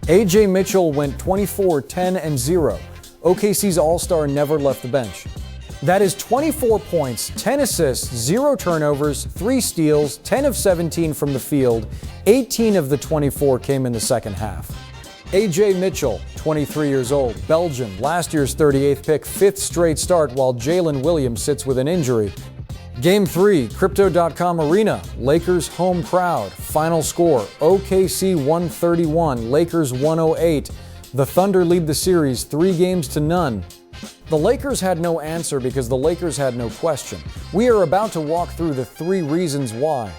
Ajay Mitchell went 24, 10, and 0. OKC's All-Star never left the bench. That is 24 points, 10 assists, 0 turnovers, 3 steals, 10 of 17 from the field, 18 of the 24 came in the second half. Ajay Mitchell, 23 years old, Belgian, last year's 38th pick, 5th straight start while Jalen Williams sits with an injury. Game 3, Crypto.com Arena, Lakers home crowd. Final score, OKC 131, Lakers 108. The Thunder lead the series 3-0. The Lakers had no answer because the Lakers had no question. We are about to walk through the 3 reasons why.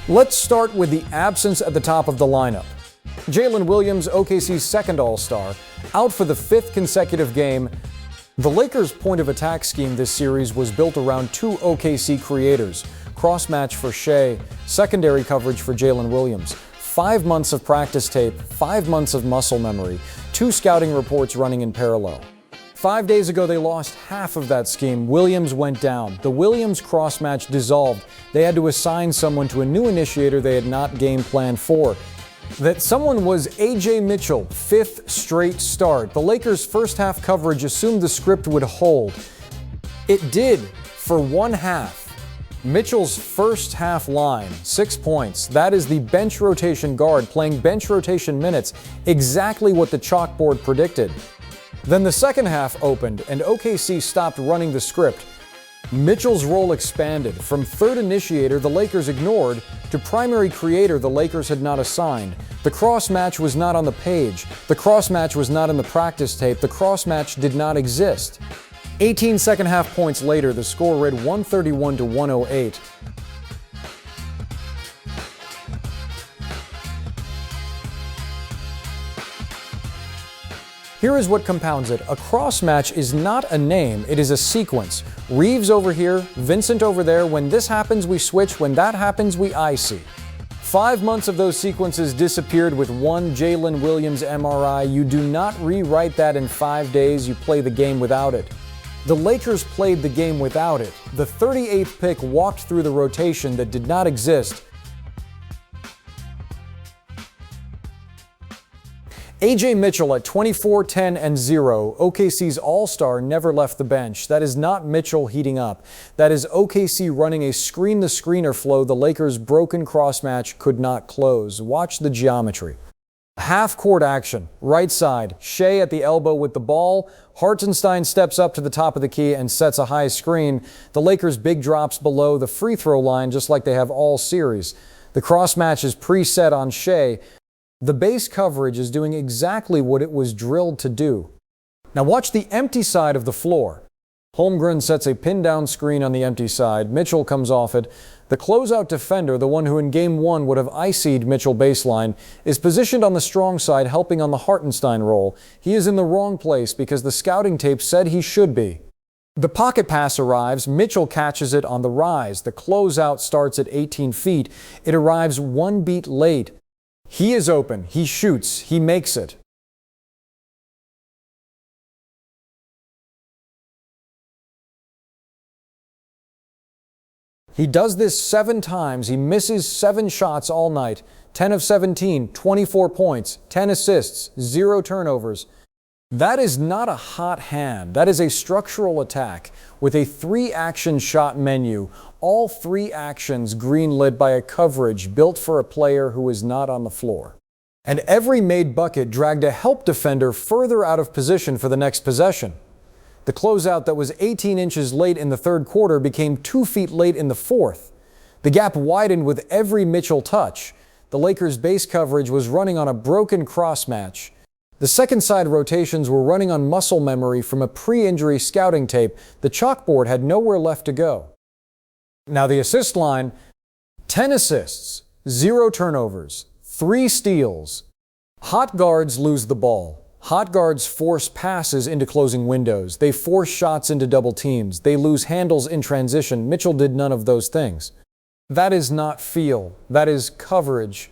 Let's start with the absence at the top of the lineup. Jalen Williams, OKC's second All-Star, out for the 5th consecutive game. The Lakers' point of attack scheme this series was built around 2 OKC creators, cross-match for Shai, secondary coverage for Jalen Williams. 5 months of practice tape, 5 months of muscle memory, 2 scouting reports running in parallel. 5 days ago, they lost half of that scheme. Williams went down. The Williams cross-match dissolved. They had to assign someone to a new initiator they had not game planned for. That someone was Ajay Mitchell, 5th straight start. The Lakers' first half coverage assumed the script would hold. It did for one half. Mitchell's first half line, 6 points. That is the bench rotation guard playing bench rotation minutes, exactly what the chalkboard predicted. Then the second half opened and OKC stopped running the script. Mitchell's role expanded. From third initiator the Lakers ignored to primary creator the Lakers had not assigned. The cross-match was not on the page. The cross-match was not in the practice tape. The cross-match did not exist. 18 second half points later, the score read 131 to 108. Here is what compounds it. A cross-match is not a name, it is a sequence. Reeves over here, Vincent over there. When this happens, we switch. When that happens, we IC. 5 months of those sequences disappeared with one Jalen Williams MRI. You do not rewrite that in 5 days. You play the game without it. The Lakers played the game without it. The 38th pick walked through the rotation that did not exist. Ajay Mitchell at 24, 10, and 0. OKC's All-Star never left the bench. That is not Mitchell heating up. That is OKC running a screen-the-screener flow the Lakers' broken cross-match could not close. Watch the geometry. Half-court action. Right side. Shai at the elbow with the ball. Hartenstein steps up to the top of the key and sets a high screen. The Lakers' big drops below the free throw line just like they have all series. The cross-match is preset on Shai. The base coverage is doing exactly what it was drilled to do. Now watch the empty side of the floor. Holmgren sets a pin-down screen on the empty side. Mitchell comes off it. The closeout defender, the one who in Game 1 would have IC'd Mitchell baseline, is positioned on the strong side, helping on the Hartenstein roll. He is in the wrong place because the scouting tape said he should be. The pocket pass arrives. Mitchell catches it on the rise. The closeout starts at 18 feet. It arrives 1 beat late. He is open. He shoots. He makes it. He does this 7 times. He misses 7 shots all night. 10 of 17, 24 points, 10 assists, 0 turnovers. That is not a hot hand. That is a structural attack with a 3-action shot menu. All 3 actions greenlit by a coverage built for a player who is not on the floor. And every made bucket dragged a help defender further out of position for the next possession. The closeout that was 18 inches late in the third quarter became 2 feet late in the fourth. The gap widened with every Mitchell touch. The Lakers' base coverage was running on a broken cross-match. The second side rotations were running on muscle memory from a pre-injury scouting tape. The chalkboard had nowhere left to go. Now the assist line, 10 assists, 0 turnovers, 3 steals. Hot guards lose the ball. Hot guards force passes into closing windows. They force shots into double teams. They lose handles in transition. Mitchell did none of those things. That is not feel. That is coverage.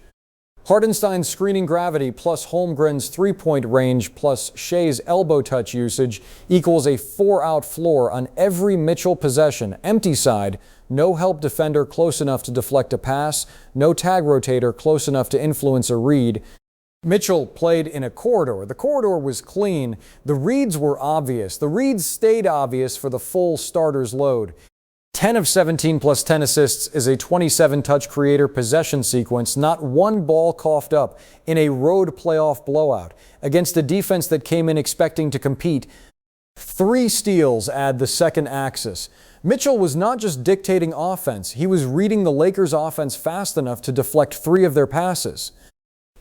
Hartenstein's screening gravity plus Holmgren's three-point range plus Shea's elbow touch usage equals a 4-out floor on every Mitchell possession. Empty side, no help defender close enough to deflect a pass, no tag rotator close enough to influence a read. Mitchell played in a corridor. The corridor was clean. The reads were obvious. The reads stayed obvious for the full starter's load. 10 of 17 plus 10 assists is a 27-touch creator possession sequence, not one ball coughed up in a road playoff blowout against a defense that came in expecting to compete. 3 steals add the second axis. Mitchell was not just dictating offense, he was reading the Lakers' offense fast enough to deflect 3 of their passes.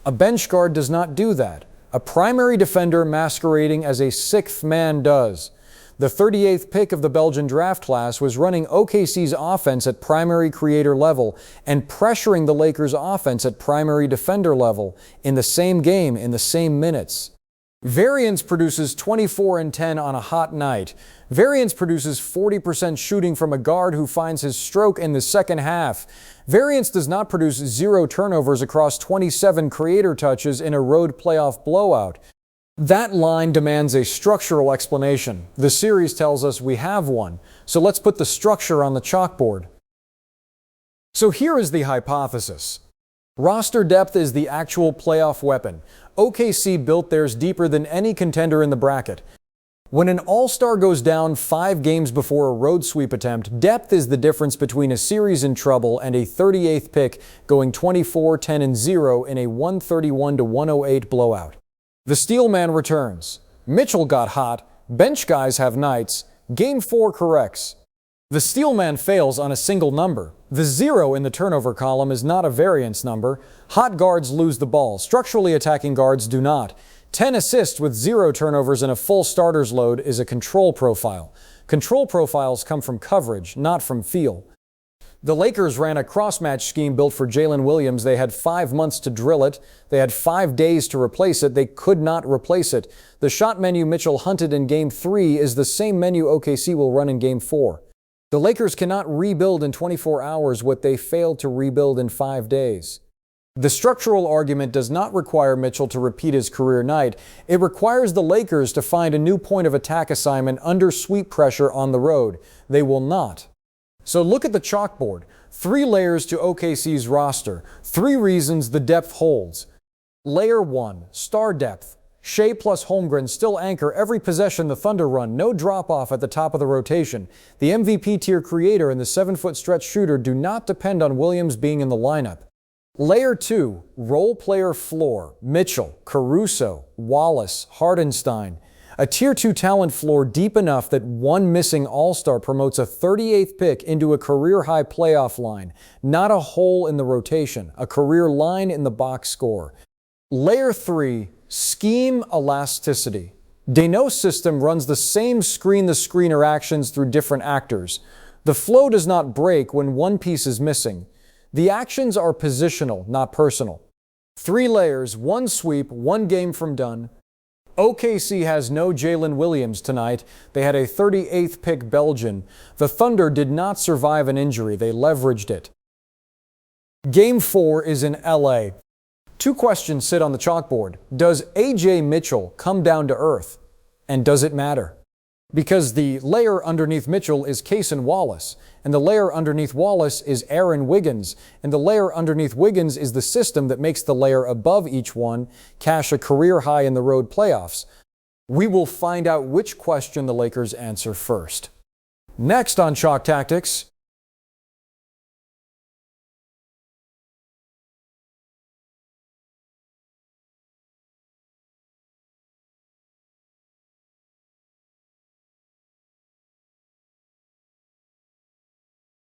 A bench guard does not do that. A primary defender masquerading as a 6th man does. The 38th pick of the Belgian draft class was running OKC's offense at primary creator level and pressuring the Lakers' offense at primary defender level in the same game, in the same minutes. Variance produces 24 and 10 on a hot night. Variance produces 40% shooting from a guard who finds his stroke in the second half. Variance does not produce 0 turnovers across 27 creator touches in a road playoff blowout. That line demands a structural explanation. The series tells us we have one. So let's put the structure on the chalkboard. So here is the hypothesis. Roster depth is the actual playoff weapon. OKC built theirs deeper than any contender in the bracket. When an All-Star goes down 5 games before a road sweep attempt, depth is the difference between a series in trouble and a 38th pick going 24-10-0 in a 131-108 blowout. The steel man returns. Mitchell got hot. Bench guys have nights. Game 4 corrects. The steel man fails on a single number. The 0 in the turnover column is not a variance number. Hot guards lose the ball. Structurally attacking guards do not. 10 assists with 0 turnovers and a full starter's load is a control profile. Control profiles come from coverage, not from feel. The Lakers ran a cross-match scheme built for Jalen Williams. They had 5 months to drill it. They had 5 days to replace it. They could not replace it. The shot menu Mitchell hunted in Game 3 is the same menu OKC will run in Game 4. The Lakers cannot rebuild in 24 hours what they failed to rebuild in 5 days. The structural argument does not require Mitchell to repeat his career night. It requires the Lakers to find a new point of attack assignment under sweep pressure on the road. They will not. So look at the chalkboard. 3 layers to OKC's roster. 3 reasons the depth holds. Layer 1, star depth. Shea plus Holmgren still anchor every possession the Thunder run. No drop-off at the top of the rotation. The MVP tier creator and the 7-foot stretch shooter do not depend on Williams being in the lineup. Layer 2, role player floor. Mitchell, Caruso, Wallace, Hartenstein. A Tier 2 talent floor deep enough that one missing All-Star promotes a 38th pick into a career-high playoff line, not a hole in the rotation, a career line in the box score. Layer 3, scheme elasticity. Deno's system runs the same screen-the-screener actions through different actors. The flow does not break when one piece is missing. The actions are positional, not personal. 3 layers, 1 sweep, 1 game from done. OKC has no Jalen Williams tonight. They had a 38th pick Belgian. The Thunder did not survive an injury. They leveraged it. Game 4 is in LA. 2 questions sit on the chalkboard. Does Ajay Mitchell come down to earth? And does it matter? Because the layer underneath Mitchell is Cason Wallace, and the layer underneath Wallace is Aaron Wiggins, and the layer underneath Wiggins is the system that makes the layer above each one cash a career high in the road playoffs. We will find out which question the Lakers answer first. Next on Chalk Tactics,